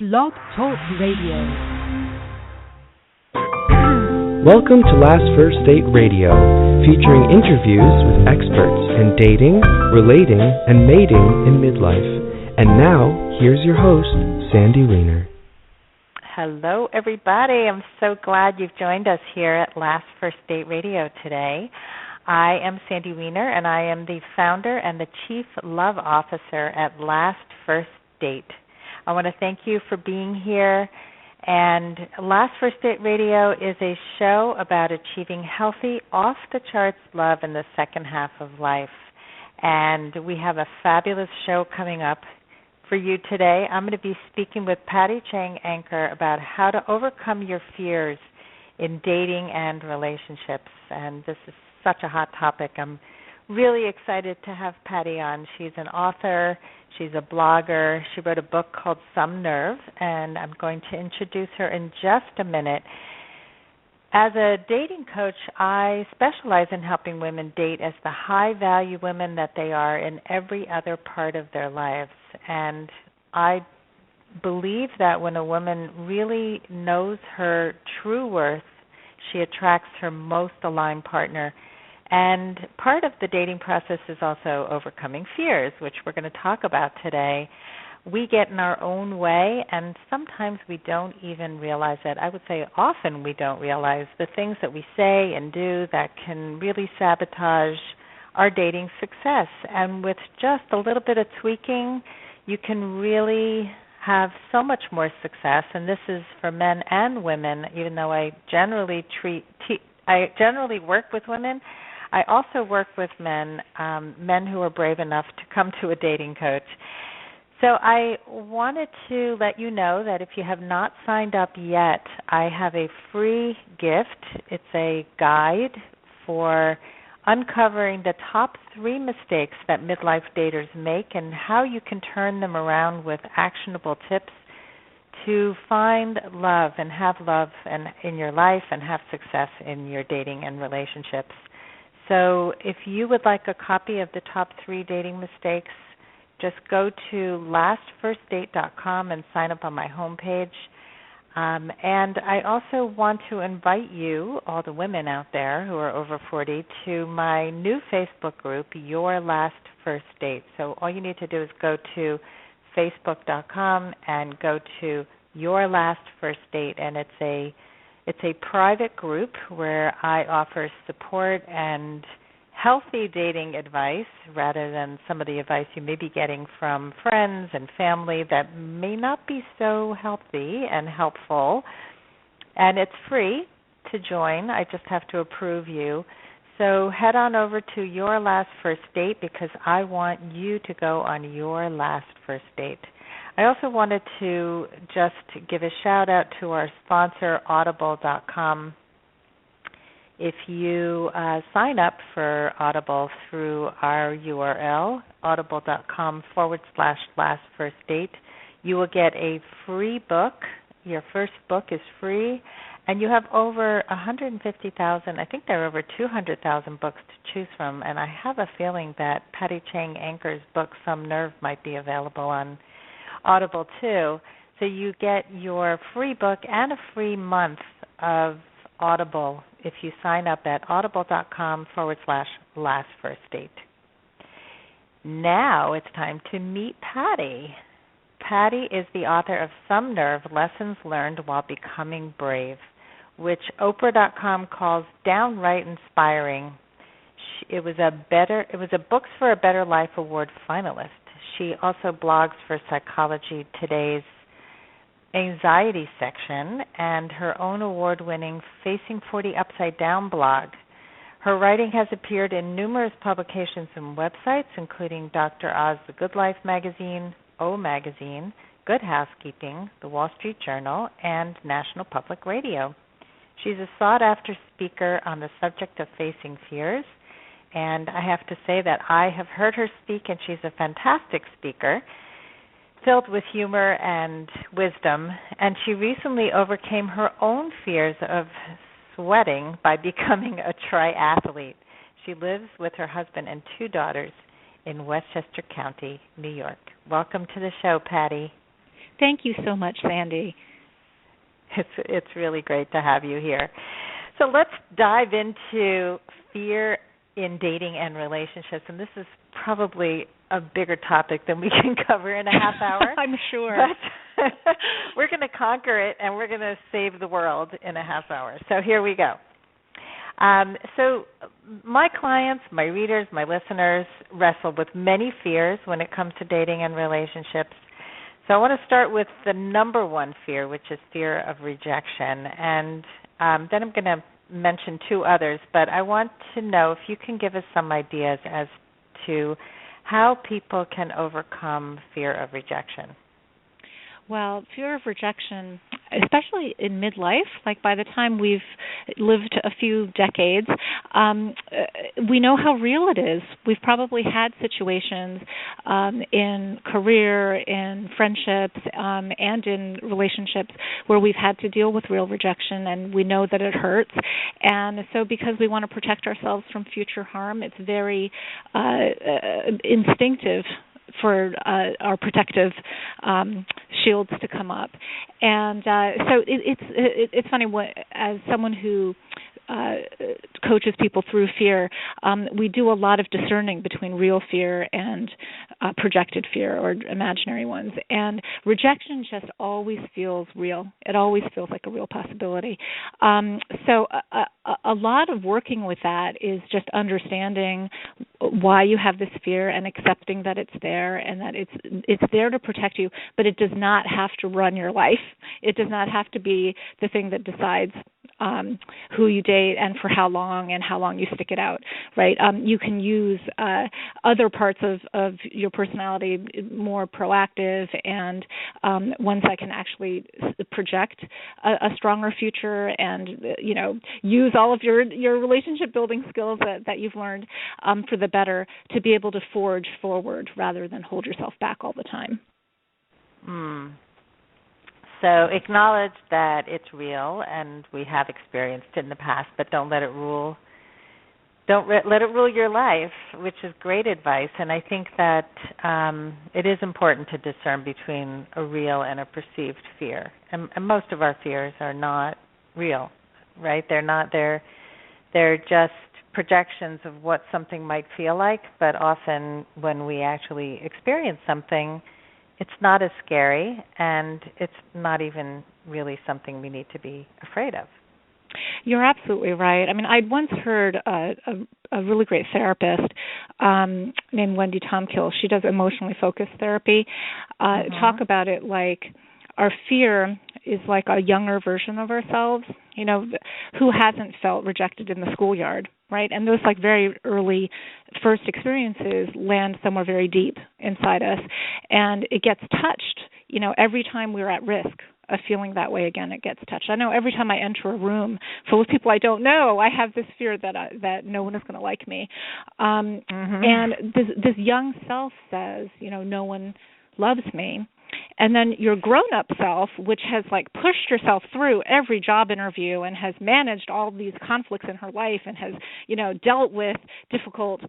Blog Talk Radio. Welcome to Last First Date Radio, featuring interviews with experts in dating, relating, and mating in midlife. And now, here's your host, Sandy Weiner. Hello, everybody. I'm so glad you've joined us here at Last First Date Radio today. I am Sandy Weiner, and I am the founder and the Chief Love Officer at Last First Date. I want to thank you for being here. And Last First Date Radio is a show about achieving healthy, off-the-charts love in the second half of life. And we have a fabulous show coming up for you today. I'm going to be speaking with Chang, Anker, about how to overcome your fears in dating and relationships. And this is such a hot topic. I'm really excited to have Patty on. She's an author. She's a blogger. She wrote a book called Some Nerve, and I'm going to introduce her in just a minute. As a dating coach, I specialize in helping women date as the high-value women that they are in every other part of their lives. And I believe that when a woman really knows her true worth, she attracts her most aligned partner. And part of the dating process is also overcoming fears, which we're going to talk about today. We get in our own way, and sometimes we don't even realize it. I would say often we don't realize the things that we say and do that can really sabotage our dating success. And with just a little bit of tweaking, you can really have so much more success. And this is for men and women, even though I generally work with women. I also work with men who are brave enough to come to a dating coach. So I wanted to let you know that if you have not signed up yet, I have a free gift. It's a guide for uncovering the top 3 mistakes that midlife daters make and how you can turn them around with actionable tips to find love and have love in your life and have success in your dating and relationships. So if you would like a copy of the top 3 dating mistakes, just go to lastfirstdate.com and sign up on my homepage. And I also want to invite you, all the women out there who are over 40, to my new Facebook group, Your Last First Date. So all you need to do is go to facebook.com and go to Your Last First Date, and it's a private group where I offer support and healthy dating advice rather than some of the advice you may be getting from friends and family that may not be so healthy and helpful. And it's free to join. I just have to approve you. So head on over to Your Last First Date because I want you to go on your last first date. I also wanted to just give a shout-out to our sponsor, Audible.com. If you sign up for Audible through our URL, audible.com/lastfirstdate, you will get a free book. Your first book is free, and you have over 150,000, I think there are over 200,000 books to choose from, and I have a feeling that Chang, Anker's book, Some Nerve, might be available on Audible too. So you get your free book and a free month of Audible if you sign up at audible.com/lastfirstdate. Now it's time to meet Patty. Patty is the author of Some Nerve, Lessons Learned While Becoming Brave, which Oprah.com calls downright inspiring. It was a Books for a Better Life Award finalist. She also blogs for Psychology Today's anxiety section and her own award-winning Facing 40 Upside Down blog. Her writing has appeared in numerous publications and websites, including Dr. Oz, The Good Life magazine, O Magazine, Good Housekeeping, The Wall Street Journal, and National Public Radio. She's a sought-after speaker on the subject of facing fears, and I have to say that I have heard her speak, and she's a fantastic speaker, filled with humor and wisdom. And she recently overcame her own fears of sweating by becoming a triathlete. She lives with her husband and 2 daughters in Westchester County, New York. Welcome to the show, Patty. Thank you so much, Sandy. It's really great to have you here. So let's dive into fear in dating and relationships, and this is probably a bigger topic than we can cover in a half hour. I'm sure. But we're going to conquer it, and we're going to save the world in a half hour. So here we go. So my clients, my readers, my listeners wrestle with many fears when it comes to dating and relationships. So I want to start with the number one fear, which is fear of rejection. And then I'm going to mention two others, but I want to know if you can give us some ideas as to how people can overcome fear of rejection. Well, fear of rejection, especially in midlife, like by the time we've lived a few decades, we know how real it is. We've probably had situations in career, in friendships, and in relationships where we've had to deal with real rejection, and we know that it hurts. And so because we want to protect ourselves from future harm, it's very instinctive for our protective shields to come up. And so it's funny, as someone who coaches people through fear, we do a lot of discerning between real fear and projected fear or imaginary ones. And rejection just always feels real. It always feels like a real possibility. So a lot of working with that is just understanding why you have this fear and accepting that it's there and that it's there to protect you, but it does not have to run your life. It does not have to be the thing that decides who you date and for how long you stick it out, right? You can use other parts of your personality, more proactive and ones that can actually project a stronger future and, use all of your relationship building skills that you've learned for the better to be able to forge forward rather than hold yourself back all the time. So acknowledge that it's real and we have experienced it in the past, but don't let it rule. Let it rule your life, which is great advice. And I think that it is important to discern between a real and a perceived fear. And most of our fears are not real, right? They're just projections of what something might feel like, but often when we actually experience something, it's not as scary, and it's not even really something we need to be afraid of. You're absolutely right. I mean, I'd once heard a really great therapist named Wendy Tomkill. She does emotionally focused therapy. Talk about it like our fear is like a younger version of ourselves, who hasn't felt rejected in the schoolyard, right? And those like very early first experiences land somewhere very deep inside us. And it gets touched, every time we're at risk of feeling that way again, it gets touched. I know every time I enter a room full of people I don't know, I have this fear that no one is going to like me. And this young self says, no one loves me. And then your grown-up self, which has like pushed herself through every job interview and has managed all these conflicts in her life and has, dealt with difficult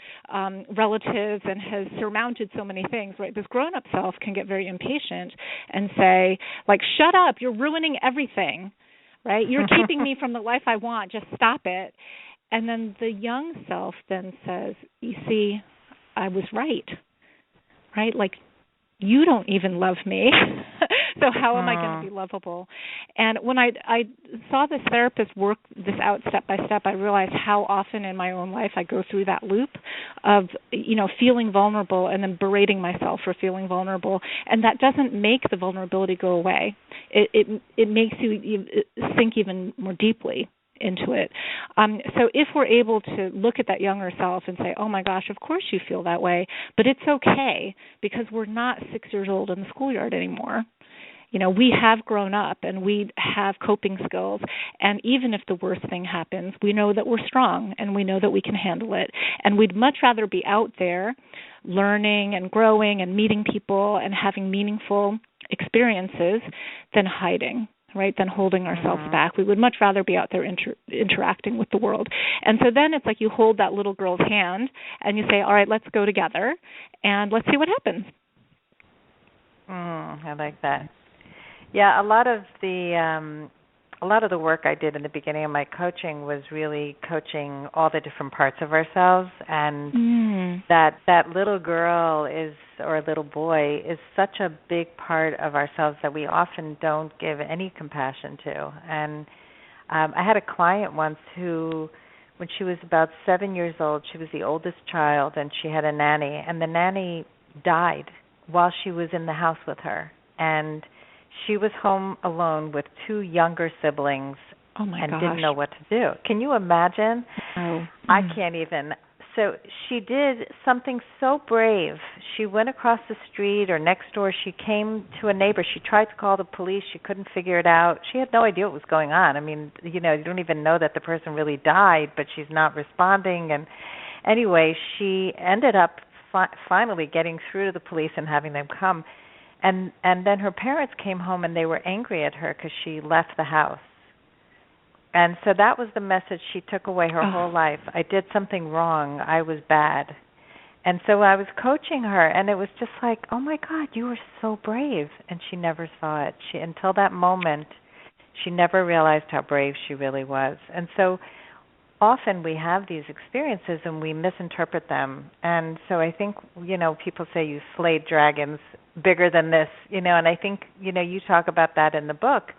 relatives and has surmounted so many things, right? This grown-up self can get very impatient and say, like, shut up, you're ruining everything, right? You're keeping me from the life I want, just stop it. And then the young self then says, you see, I was right? Like, you don't even love me, so how am I going to be lovable? And when I saw this therapist work this out step by step, I realized how often in my own life I go through that loop of, feeling vulnerable and then berating myself for feeling vulnerable, and that doesn't make the vulnerability go away. It makes you sink even more deeply into it. So if we're able to look at that younger self and say, oh my gosh, of course you feel that way, but it's okay because we're not 6 years old in the schoolyard anymore. We have grown up and we have coping skills, and even if the worst thing happens, we know that we're strong and we know that we can handle it. And we'd much rather be out there learning and growing and meeting people and having meaningful experiences than hiding, right, than holding ourselves back. We would much rather be out there interacting with the world. And so then it's like you hold that little girl's hand and you say, all right, let's go together and let's see what happens. I like that. Yeah, a lot of the work I did in the beginning of my coaching was really coaching all the different parts of ourselves, and that little girl is or little boy is such a big part of ourselves that we often don't give any compassion to. And I had a client once who, when she was about 7 years old, she was the oldest child, and she had a nanny, and the nanny died while she was in the house with her. And she was home alone with two younger siblings and didn't know what to do. Can you imagine? Oh. I can't even. So she did something so brave. She went across the street or next door. She came to a neighbor. She tried to call the police. She couldn't figure it out. She had no idea what was going on. I mean, you don't even know that the person really died, but she's not responding. And anyway, she ended up finally getting through to the police and having them come. And then her parents came home and they were angry at her because she left the house. And so that was the message she took away her whole life. I did something wrong. I was bad. And so I was coaching her, and it was just like, oh, my God, you were so brave. And she never saw it. Until that moment, she never realized how brave she really was. And so often we have these experiences and we misinterpret them. And so I think, people say you slayed dragons bigger than this, and I think, you talk about that in the book,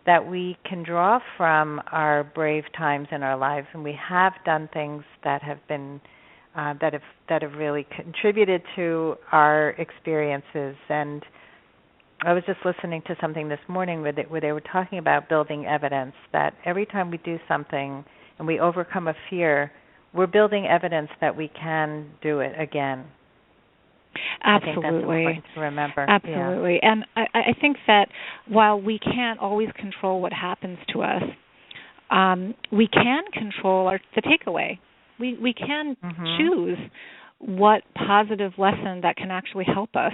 that we can draw from our brave times in our lives, and we have done things that have been that have really contributed to our experiences. And I was just listening to something this morning where they were talking about building evidence, that every time we do something and we overcome a fear, we're building evidence that we can do it again. Absolutely. I think that's important to remember. Absolutely. Yeah. And I think that while we can't always control what happens to us, we can control the takeaway. We can choose what positive lesson that can actually help us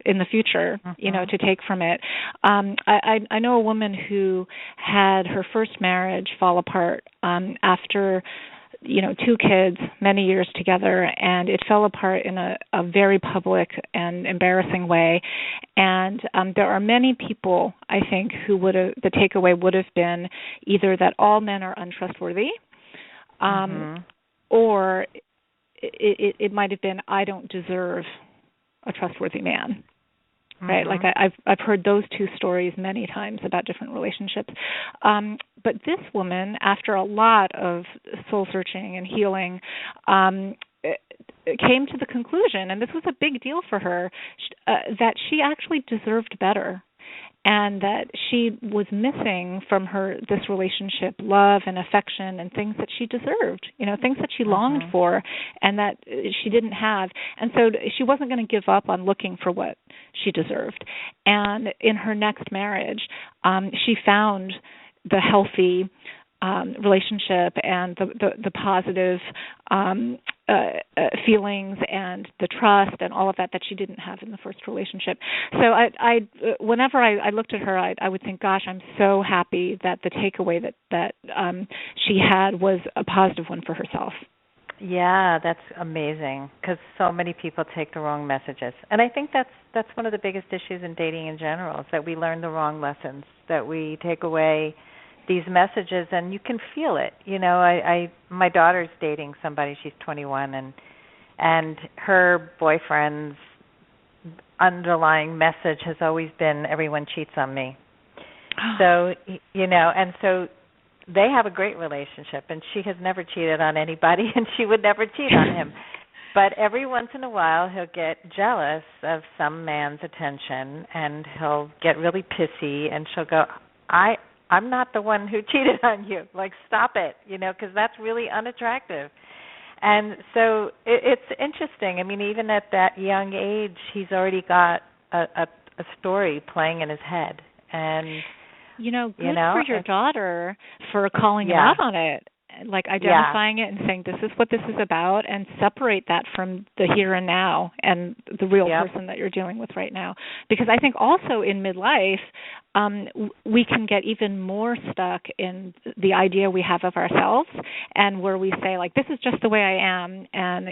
in the future, to take from it. I know a woman who had her first marriage fall apart after two kids, many years together, and it fell apart in a very public and embarrassing way. And there are many people, I think, who the takeaway would have been either that all men are untrustworthy, or it might have been, I don't deserve a trustworthy man. Right, like I've heard those two stories many times about different relationships. But this woman, after a lot of soul searching and healing, came to the conclusion, and this was a big deal for her, that she actually deserved better, and that she was missing from this relationship love and affection and things that she deserved, things that she longed for and that she didn't have. And so she wasn't going to give up on looking for what she deserved. And in her next marriage, she found the healthy relationship and the positive feelings and the trust and all of that she didn't have in the first relationship. So I whenever I looked at her, I would think, gosh, I'm so happy that the takeaway that she had was a positive one for herself. Yeah, that's amazing, because so many people take the wrong messages. And I think that's one of the biggest issues in dating in general, is that we learn the wrong lessons, that we take away these messages, and you can feel it. My daughter's dating somebody, she's 21, and her boyfriend's underlying message has always been, everyone cheats on me. So, and so they have a great relationship, and she has never cheated on anybody, and she would never cheat on him. But every once in a while, he'll get jealous of some man's attention, and he'll get really pissy, and she'll go, I'm not the one who cheated on you. Like, stop it, because that's really unattractive. And so it's interesting. I mean, even at that young age, he's already got a story playing in his head. And good for your daughter for calling him out on it, like identifying it and saying, this is what this is about, and separate that from the here and now and the real person that you're dealing with right now. Because I think also in midlife, we can get even more stuck in the idea we have of ourselves, and where we say, like, this is just the way I am, and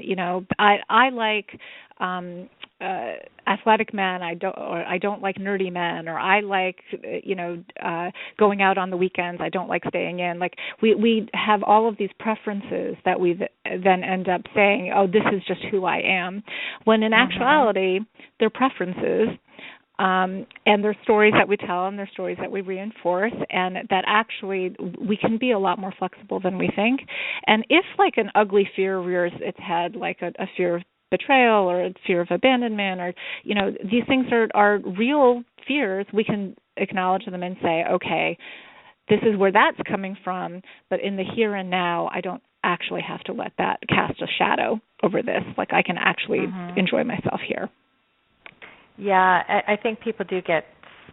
I like athletic men, I don't like nerdy men, or I like going out on the weekends, I don't like staying in. Like we have all of these preferences that we then end up saying, oh, this is just who I am, when in actuality they're preferences. And there's stories that we tell, and there's stories that we reinforce, and that actually we can be a lot more flexible than we think. And if like an ugly fear rears its head, like a fear of betrayal or a fear of abandonment, or these things are real fears, we can acknowledge them and say, okay, this is where that's coming from, but in the here and now, I don't actually have to let that cast a shadow over this. Like I can actually enjoy myself here. Yeah, I think people do get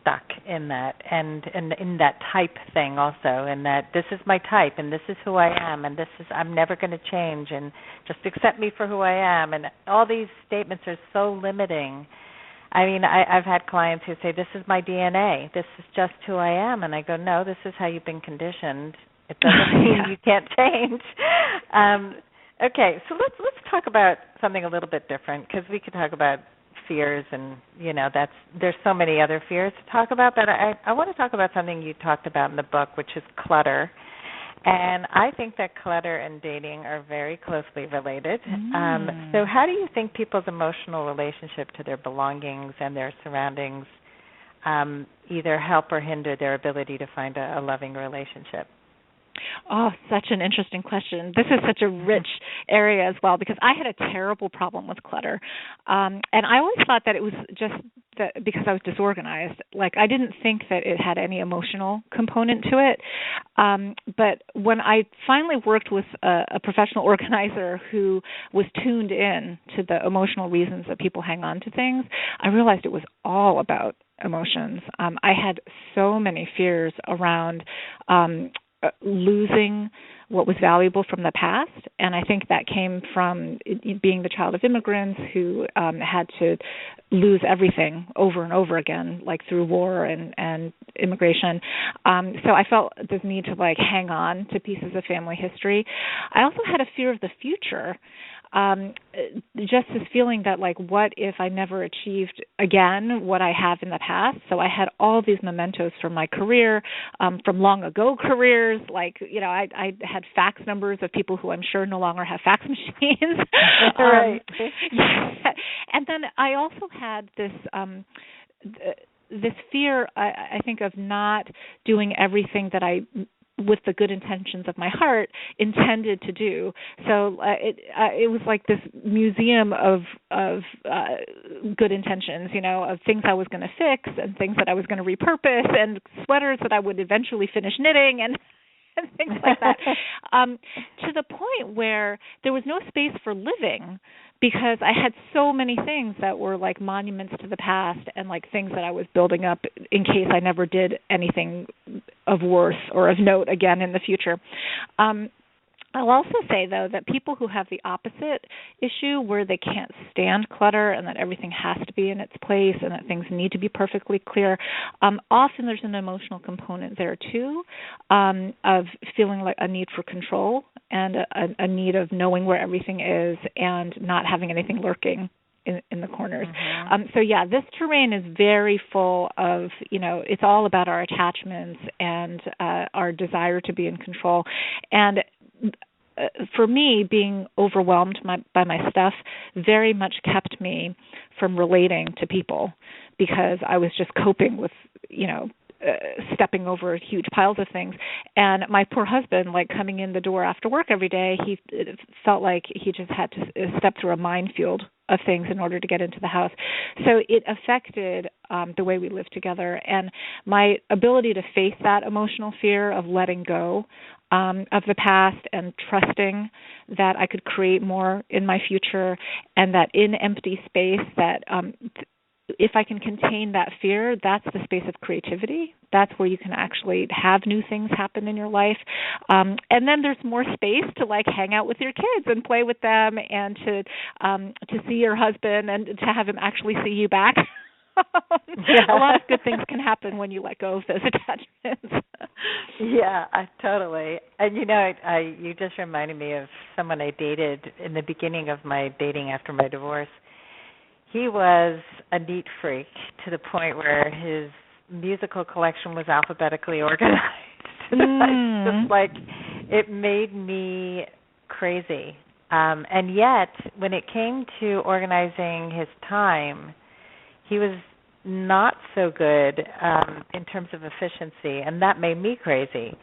stuck in that, and in that type thing also, and that this is my type, and this is who I am, and I'm never going to change, and just accept me for who I am, and all these statements are so limiting. I mean, I've had clients who say, this is my DNA, this is just who I am, and I go, no, this is how you've been conditioned. It doesn't mean you can't change. Okay, so let's talk about something a little bit different, because we could talk about fears, and there's so many other fears to talk about, but I want to talk about something you talked about in the book, which is clutter. And I think that clutter and dating are very closely related. So how do you think people's emotional relationship to their belongings and their surroundings either help or hinder their ability to find a loving relationship? Oh, such an interesting question. This is such a rich area as well, because I had a terrible problem with clutter. And I always thought that it was just that because I was disorganized. Like I didn't think that it had any emotional component to it. But when I finally worked with a professional organizer who was tuned in to the emotional reasons that people hang on to things, I realized it was all about emotions. I had so many fears around losing what was valuable from the past, and I think that came from being the child of immigrants who had to lose everything over and over again, like through war and immigration. So I felt this need to like hang on to pieces of family history. I also had a fear of the future. Just this feeling that like, what if I never achieved again what I have in the past? So I had all these mementos from my career, from long ago careers, like, I had fax numbers of people who I'm sure no longer have fax machines. Right. And then I also had this this fear, I think, of not doing everything that I, with the good intentions of my heart, intended to do. So it was like this museum of good intentions, of things I was going to fix and things that I was going to repurpose and sweaters that I would eventually finish knitting and things like that, to the point where there was no space for living, because I had so many things that were like monuments to the past and like things that I was building up in case I never did anything of worth or of note again in the future. I'll also say, though, that people who have the opposite issue, where they can't stand clutter and that everything has to be in its place and that things need to be perfectly clear, often there's an emotional component there, too, of feeling like a need for control and a need of knowing where everything is and not having anything lurking in the corners. So, yeah, this terrain is very full of, it's all about our attachments and our desire to be in control. And for me, being overwhelmed by my stuff very much kept me from relating to people, because I was just coping with, stepping over huge piles of things. And my poor husband, like coming in the door after work every day, he felt like he just had to step through a minefield of things in order to get into the house. So it affected the way we lived together. And my ability to face that emotional fear of letting go of the past and trusting that I could create more in my future, and that in empty space, that if I can contain that fear, that's the space of creativity. That's where you can actually have new things happen in your life. And then there's more space to like hang out with your kids and play with them, and to see your husband and to have him actually see you back. A lot of good things can happen when you let go of those attachments. Yeah, totally. And you just reminded me of someone I dated in the beginning of my dating after my divorce. he was a neat freak to the point where his musical collection was alphabetically organized. Just like, it made me crazy. And yet, when it came to organizing his time, he was not so good in terms of efficiency, and that made me crazy.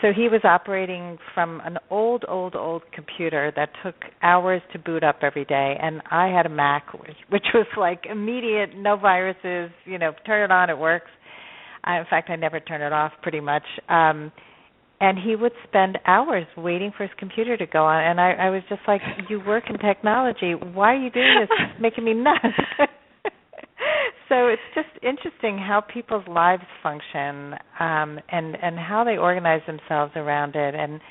So he was operating from an old computer that took hours to boot up every day, and I had a Mac, which was like immediate, no viruses, turn it on, it works. In fact, I never turn it off pretty much. And he would spend hours waiting for his computer to go on, and I was just like, you work in technology, why are you doing this? It's making me nuts. So it's just interesting how people's lives function, and how they organize themselves around it. And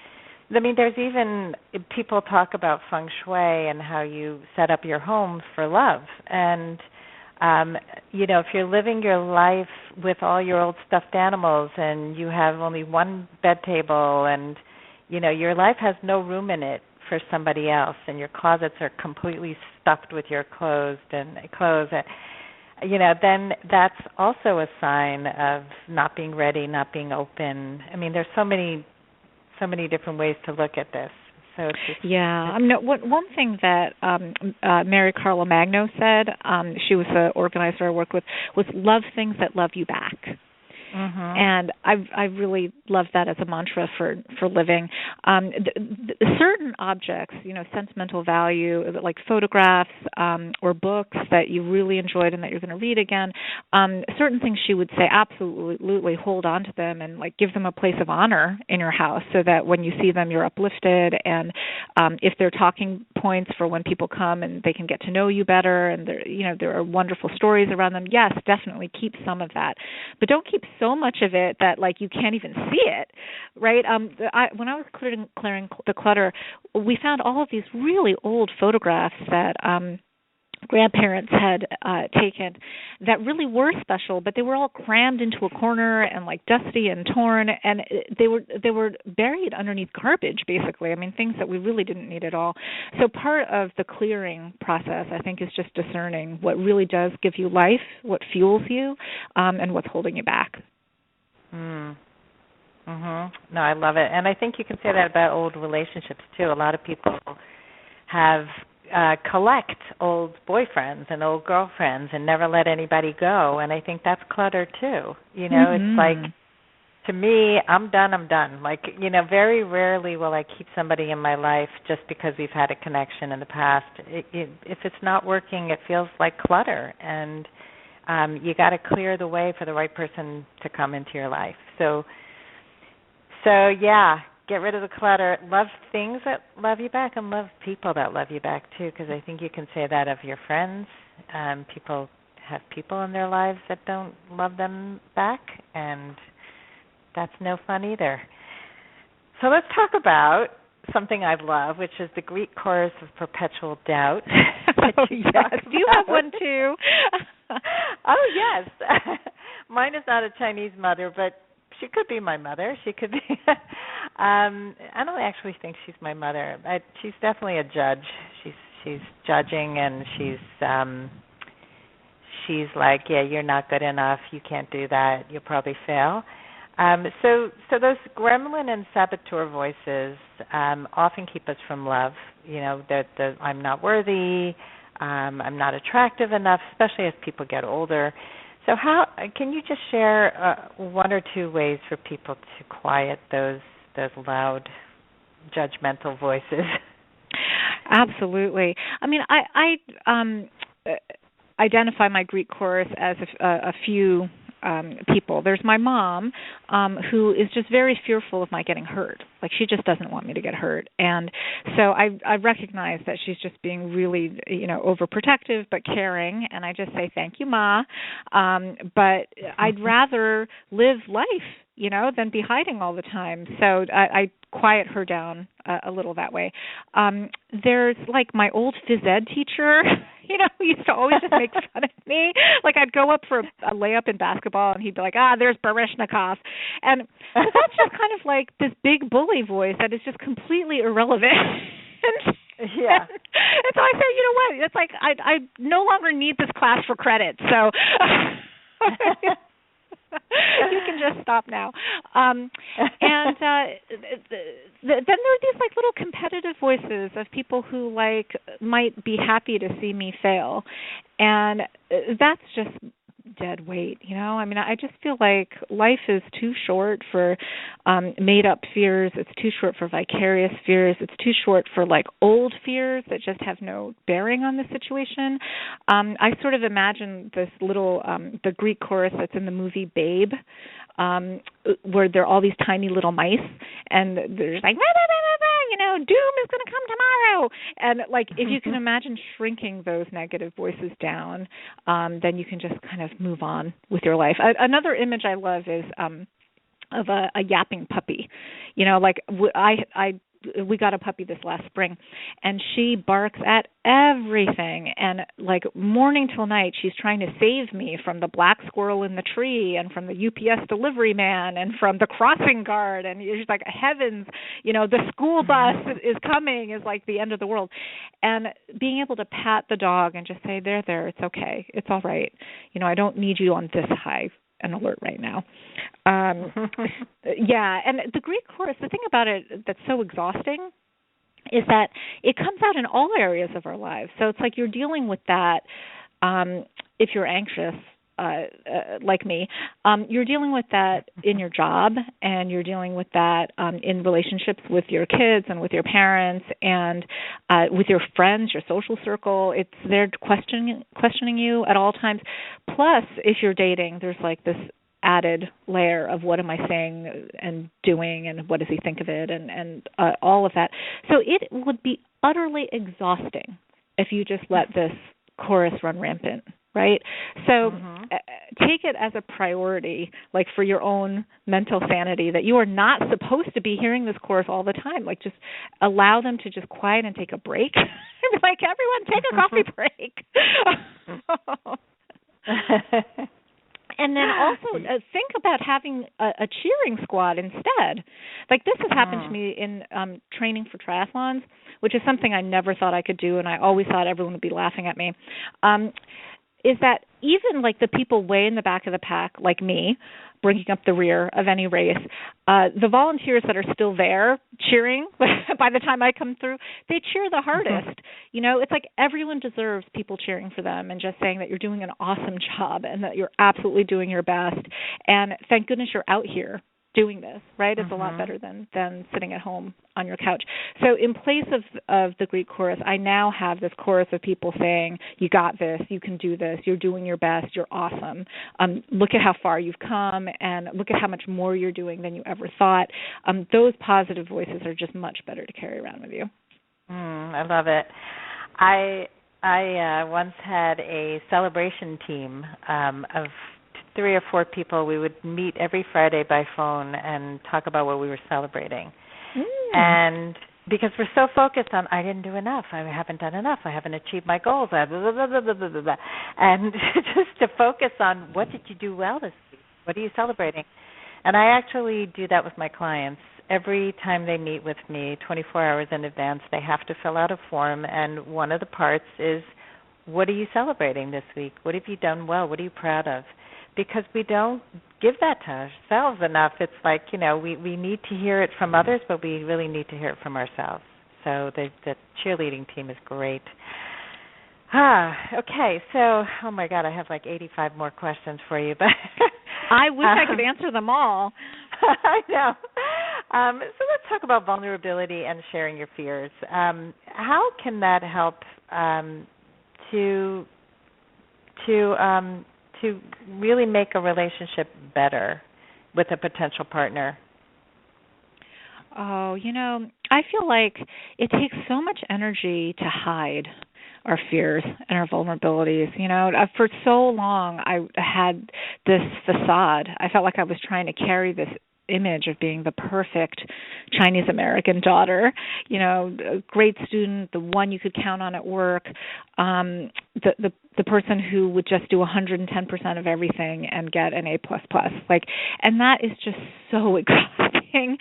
I mean, there's even, people talk about feng shui and how you set up your home for love. And if you're living your life with all your old stuffed animals and you have only one bed table and, your life has no room in it for somebody else, and your closets are completely stuffed with your clothes, then that's also a sign of not being ready, not being open. I mean, there's so many different ways to look at this. So it's just, one thing that Mary Carla Magno said, she was the organizer I worked with, was love things that love you back. Mm-hmm. And I really love that as a mantra for living. Certain objects, sentimental value, like photographs or books that you really enjoyed and that you're going to read again, certain things she would say absolutely hold on to them and like give them a place of honor in your house so that when you see them you're uplifted, and if they're talking points for when people come and they can get to know you better, and there are wonderful stories around them, yes, definitely keep some of that, but don't keep so much of it that like you can't even see it, right? When I was clearing the clutter, we found all of these really old photographs that grandparents had taken that really were special, but they were all crammed into a corner and like dusty and torn, and they were buried underneath garbage, basically. I mean, things that we really didn't need at all. So part of the clearing process, I think, is just discerning what really does give you life, what fuels you, and what's holding you back. No, I love it. And I think you can say that about old relationships, too. A lot of people have collect old boyfriends and old girlfriends and never let anybody go. And I think that's clutter, too. It's like, to me, I'm done. Like, very rarely will I keep somebody in my life just because we've had a connection in the past. If it's not working, it feels like clutter. And you got to clear the way for the right person to come into your life. So yeah, get rid of the clutter. Love things that love you back, and love people that love you back too, because I think you can say that of your friends. People have people in their lives that don't love them back, and that's no fun either. So let's talk about something I love, which is the Greek chorus of perpetual doubt. Oh, yes. Do you have one too? Oh, yes. Mine is not a Chinese mother, but she could be my mother. She could be. I don't actually think she's my mother. She's definitely a judge. She's judging, and she's like, yeah, you're not good enough. You can't do that. You'll probably fail. So those gremlin and saboteur voices often keep us from love. The I'm not worthy. I'm not attractive enough, especially as people get older. So how can you just share one or two ways for people to quiet those loud, judgmental voices? Absolutely. I mean, I identify my Greek chorus as a few people. There's my mom, who is just very fearful of my getting hurt. Like, she just doesn't want me to get hurt. And so I recognize that she's just being really, overprotective but caring. And I just say, thank you, Ma. But I'd rather live life, than be hiding all the time. So I quiet her down a little that way. There's like my old phys ed teacher, who used to always just make fun of me. Like, I'd go up for a layup in basketball, and he'd be like, there's Baryshnikov. And that's just kind of like this big bully voice that is just completely irrelevant. Yeah. And so I say, you know what? It's like I no longer need this class for credit. So you can just stop now. And then there are these like little competitive voices of people who like might be happy to see me fail, and that's just dead weight, you know? I mean, I just feel like life is too short for made-up fears. It's too short for vicarious fears. It's too short for, like, old fears that just have no bearing on the situation. I sort of imagine this little, the Greek chorus that's in the movie Babe, where there are all these tiny little mice, and they're just like, bah, bah, bah, bah, bah, you know, doom is going to come tomorrow. And, like, if you can imagine shrinking those negative voices down, then you can just kind of move on with your life. Another image I love is of a yapping puppy. You know, like we got a puppy this last spring, and she barks at everything, and like morning till night she's trying to save me from the black squirrel in the tree and from the UPS delivery man and from the crossing guard, and she's like, heavens, you know, the school bus is coming is like the end of the world. And being able to pat the dog and just say, there, it's okay, it's all right, you know, I don't need you on this high and alert right now. Yeah, and the Greek chorus, the thing about it that's so exhausting is that it comes out in all areas of our lives. So it's like you're dealing with that if you're anxious, like me, you're dealing with that in your job, and you're dealing with that in relationships with your kids and with your parents and with your friends, your social circle. It's there questioning you at all times. Plus, if you're dating, there's like this added layer of what am I saying and doing, and what does he think of it, and all of that. So it would be utterly exhausting if you just let this chorus run rampant, right? So take it as a priority, like for your own mental sanity, that you are not supposed to be hearing this chorus all the time. Like just allow them to just quiet and take a break. Like, everyone take a coffee break. And then also think about having a cheering squad instead. Like this has happened to me in training for triathlons, which is something I never thought I could do, and I always thought everyone would be laughing at me, is that even like the people way in the back of the pack, like me, bringing up the rear of any race, the volunteers that are still there cheering by the time I come through, they cheer the hardest. You know, it's like everyone deserves people cheering for them and just saying that you're doing an awesome job and that you're absolutely doing your best. And thank goodness you're out here doing this, right? It's a lot better than sitting at home on your couch. So in place of the Greek chorus, I now have this chorus of people saying, you got this, you can do this, you're doing your best, you're awesome. Look at how far you've come, and look at how much more you're doing than you ever thought. Those positive voices are just much better to carry around with you. I love it. I once had a celebration team of 3 or 4 people. We would meet every Friday by phone and talk about what we were celebrating. And because we're so focused on, I didn't do enough, I haven't done enough, I haven't achieved my goals, blah, blah, blah, blah, blah, blah, blah. And just to focus on what did you do well this week? What are you celebrating? And I actually do that with my clients. Every time they meet with me, 24 hours in advance, they have to fill out a form, and one of the parts is, what are you celebrating this week? What have you done well? What are you proud of? Because we don't give that to ourselves enough. It's like, you know, we need to hear it from others, but we really need to hear it from ourselves. So the cheerleading team is great. Okay, so, oh my God, I have like 85 more questions for you. But I wish I could answer them all. I know. So let's talk about vulnerability and sharing your fears. How can that help to really make a relationship better with a potential partner? Oh, you know, I feel like it takes so much energy to hide our fears and our vulnerabilities. You know, for so long I had this facade. I felt like I was trying to carry this image of being the perfect Chinese American daughter, you know, a great student, the one you could count on at work, the person who would just do 110% of everything and get an A++. Like, and that is just so exhausting.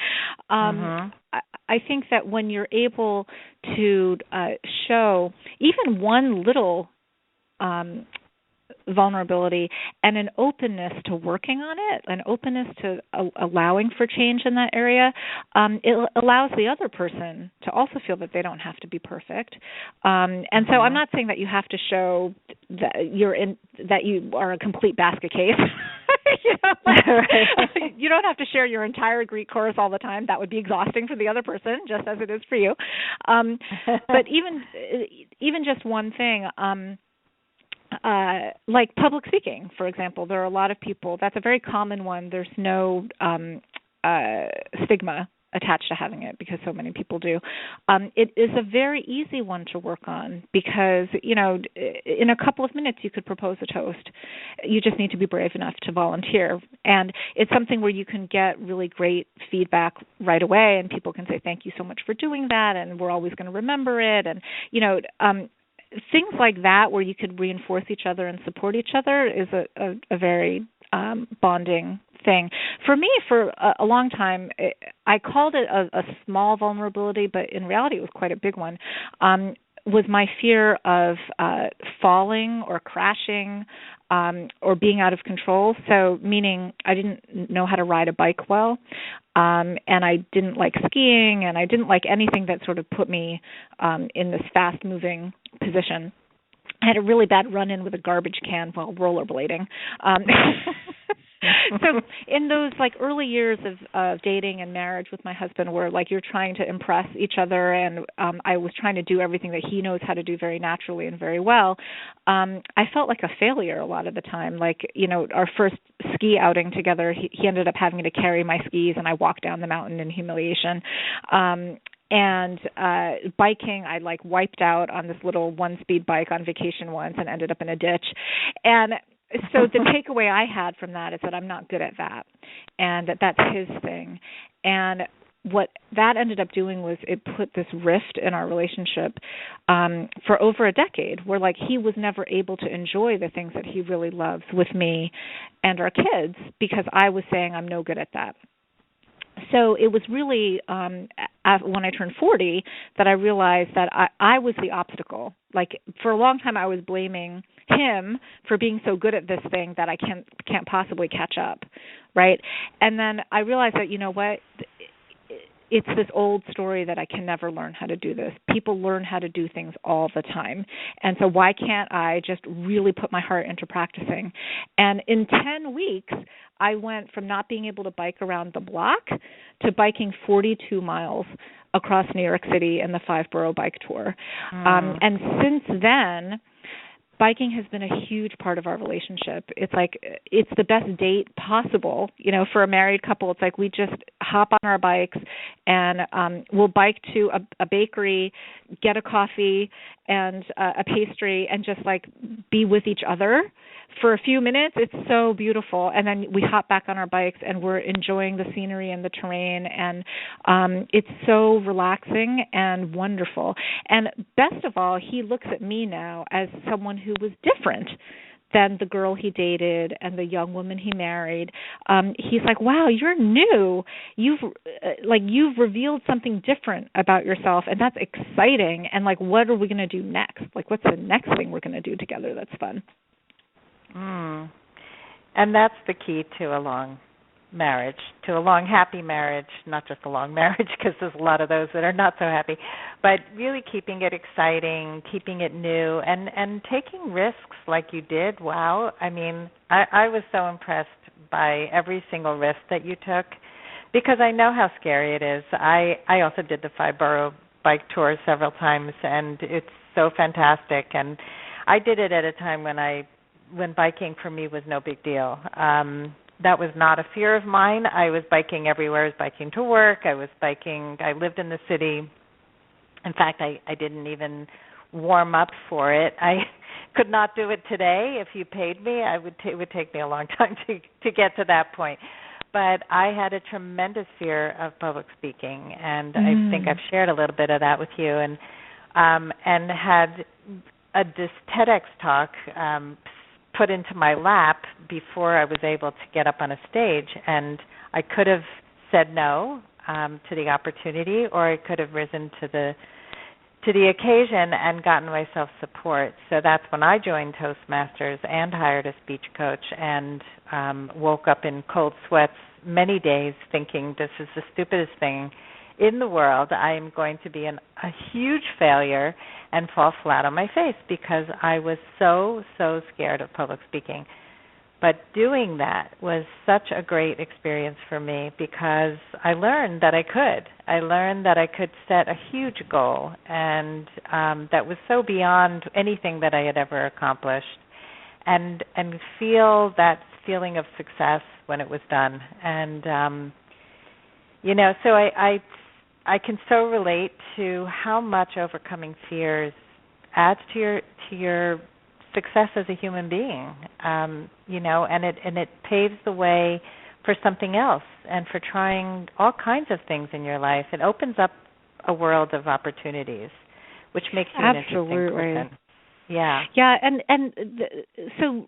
I I think that when you're able to show even one little vulnerability and an openness to working on it, an openness to allowing for change in that area, it allows the other person to also feel that they don't have to be perfect. And so I'm not saying that you have to show that that you are a complete basket case. Right. You don't have to share your entire Greek chorus all the time. That would be exhausting for the other person, just as it is for you. But even just one thing. Like public speaking, for example, there are a lot of people, that's a very common one. There's no stigma attached to having it because so many people do. It is a very easy one to work on because, in a couple of minutes you could propose a toast. You just need to be brave enough to volunteer. And it's something where you can get really great feedback right away, and people can say, thank you so much for doing that, and we're always going to remember it. And, things like that where you could reinforce each other and support each other is a very bonding thing. For me, for a long time, I called it a small vulnerability, but in reality it was quite a big one, was my fear of falling or crashing or being out of control. So meaning I didn't know how to ride a bike well, and I didn't like skiing, and I didn't like anything that sort of put me in this fast-moving position. I had a really bad run-in with a garbage can while rollerblading. So in those early years of dating and marriage with my husband, where you're trying to impress each other, and I was trying to do everything that he knows how to do very naturally and very well, I felt like a failure a lot of the time. Our first ski outing together, he ended up having to carry my skis, and I walked down the mountain in humiliation. And biking, I wiped out on this little one-speed bike on vacation once and ended up in a ditch. And so the takeaway I had from that is that I'm not good at that, and that's his thing. And what that ended up doing was it put this rift in our relationship for over a decade, where he was never able to enjoy the things that he really loves with me and our kids because I was saying I'm no good at that. So it was really when I turned 40 that I realized that I was the obstacle. For a long time I was blaming him for being so good at this thing that I can't possibly catch up, right? And then I realized that, what, it's this old story that I can never learn how to do this. People learn how to do things all the time. And so why can't I just really put my heart into practicing? And in 10 weeks, I went from not being able to bike around the block to biking 42 miles across New York City in the 5-borough bike tour. And since then, biking has been a huge part of our relationship. It's the best date possible. For a married couple, it's we just hop on our bikes and we'll bike to a bakery, get a coffee and a pastry, and just be with each other for a few minutes. It's so beautiful. And then we hop back on our bikes and we're enjoying the scenery and the terrain, and it's so relaxing and wonderful. And best of all, he looks at me now as someone who was different than the girl he dated and the young woman he married. He's like, wow, you're new. You've revealed something different about yourself, and that's exciting. And what are we going to do next? What's the next thing we're going to do together that's fun? And that's the key to a long marriage, to a long, happy marriage, not just a long marriage, because there's a lot of those that are not so happy, but really keeping it exciting, keeping it new, and taking risks like you did. Wow. I mean, I was so impressed by every single risk that you took, because I know how scary it is. I also did the 5-borough bike tour several times, and it's so fantastic. And I did it at a time when biking for me was no big deal. That was not a fear of mine. I was biking everywhere. I was biking to work. I lived in the city. In fact, I didn't even warm up for it. I could not do it today. If you paid me, it would take me a long time to get to that point. But I had a tremendous fear of public speaking, and I think I've shared a little bit of that with you, and had this TEDx talk put into my lap before I was able to get up on a stage, and I could have said no. to the opportunity, or I could have risen to the occasion and gotten myself support. So that's when I joined Toastmasters and hired a speech coach, and woke up in cold sweats many days thinking this is the stupidest thing in the world. I am going to be a huge failure and fall flat on my face because I was so scared of public speaking. But doing that was such a great experience for me because I learned that I could. I learned that I could set a huge goal, and that was so beyond anything that I had ever accomplished, and feel that feeling of success when it was done. And so I can so relate to how much overcoming fears adds to your success as a human being, and it paves the way for something else and for trying all kinds of things in your life. It opens up a world of opportunities, which makes you an interesting person. Yeah. Yeah, so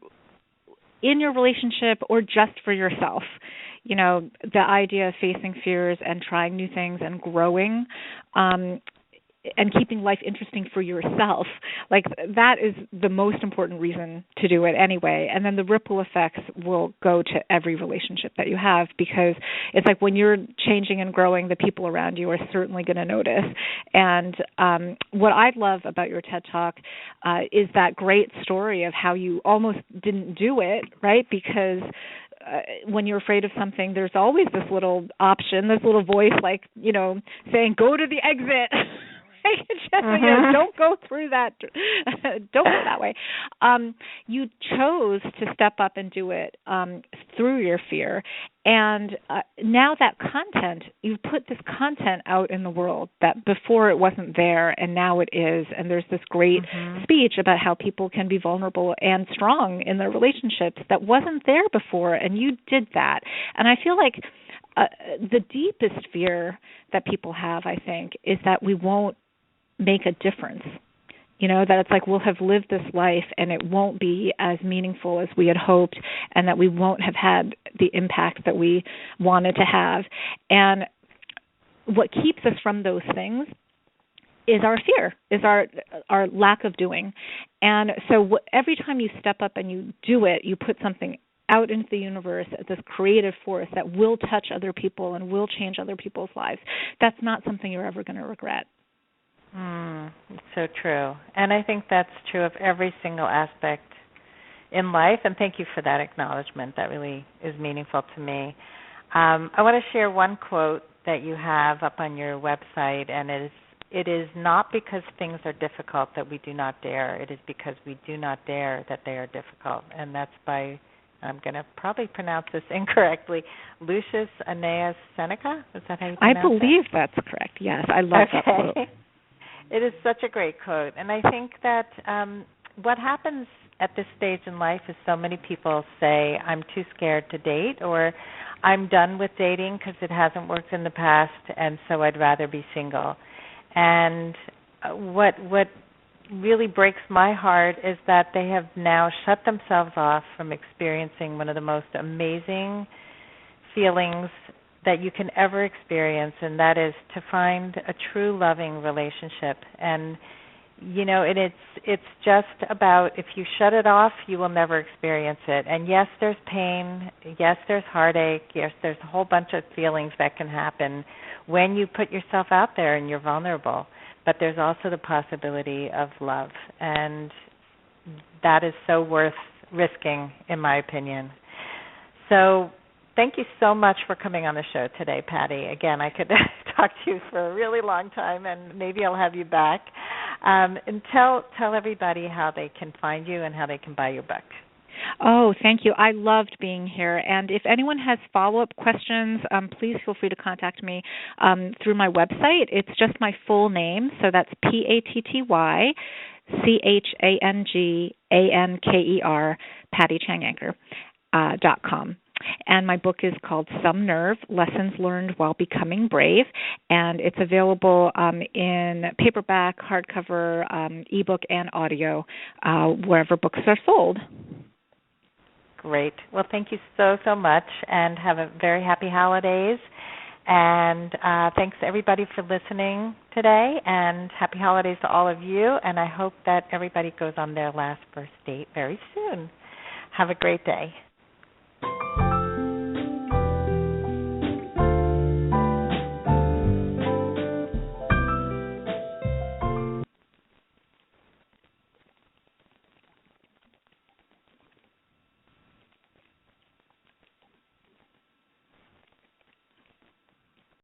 in your relationship or just for yourself, the idea of facing fears and trying new things and growing, and keeping life interesting for yourself, like that is the most important reason to do it anyway. And then the ripple effects will go to every relationship that you have, because it's like when you're changing and growing, the people around you are certainly going to notice. And what I love about your TED Talk is that great story of how you almost didn't do it, right? Because when you're afraid of something, there's always this little option, this little voice like, saying, go to the exit. Don't go through that. Don't go that way. You chose to step up and do it through your fear. And now that content, you've put this content out in the world that before it wasn't there, and now it is. And there's this great speech about how people can be vulnerable and strong in their relationships that wasn't there before, and you did that. And I feel like the deepest fear that people have, I think, is that we won't make a difference. That it's like we'll have lived this life and it won't be as meaningful as we had hoped, and that we won't have had the impact that we wanted to have. And what keeps us from those things is our fear, is our lack of doing. And so every time you step up and you do it, you put something out into the universe, this creative force that will touch other people and will change other people's lives. That's not something you're ever going to regret. It's so true. And I think that's true of every single aspect in life, and thank you for that acknowledgement. That really is meaningful to me. I want to share one quote that you have up on your website, and it is not because things are difficult that we do not dare. It is because we do not dare that they are difficult. And that's by, I'm going to probably pronounce this incorrectly, Lucius Annaeus Seneca. Is that how you pronounce it? I believe that's correct. Yes, I love that quote. It is such a great quote. And I think that what happens at this stage in life is so many people say, I'm too scared to date, or I'm done with dating because it hasn't worked in the past, and so I'd rather be single. And what really breaks my heart is that they have now shut themselves off from experiencing one of the most amazing feelings that you can ever experience, and that is to find a true loving relationship. And it's just about, if you shut it off, you will never experience it. And yes, there's pain, yes, there's heartache, yes, there's a whole bunch of feelings that can happen when you put yourself out there and you're vulnerable. But there's also the possibility of love, and that is so worth risking, in my opinion. So thank you so much for coming on the show today, Patty. Again, I could talk to you for a really long time, and maybe I'll have you back. And tell everybody how they can find you and how they can buy your book. Oh, thank you. I loved being here. And if anyone has follow-up questions, please feel free to contact me through my website. It's just my full name, so that's PattyChanganker, Patty Chang Anker, .com. And my book is called Some Nerve, Lessons Learned While Becoming Brave, and it's available in paperback, hardcover, ebook, and audio, wherever books are sold. Great. Well, thank you so much, and have a very happy holidays. And thanks to everybody for listening today, and happy holidays to all of you, and I hope that everybody goes on their last first date very soon. Have a great day.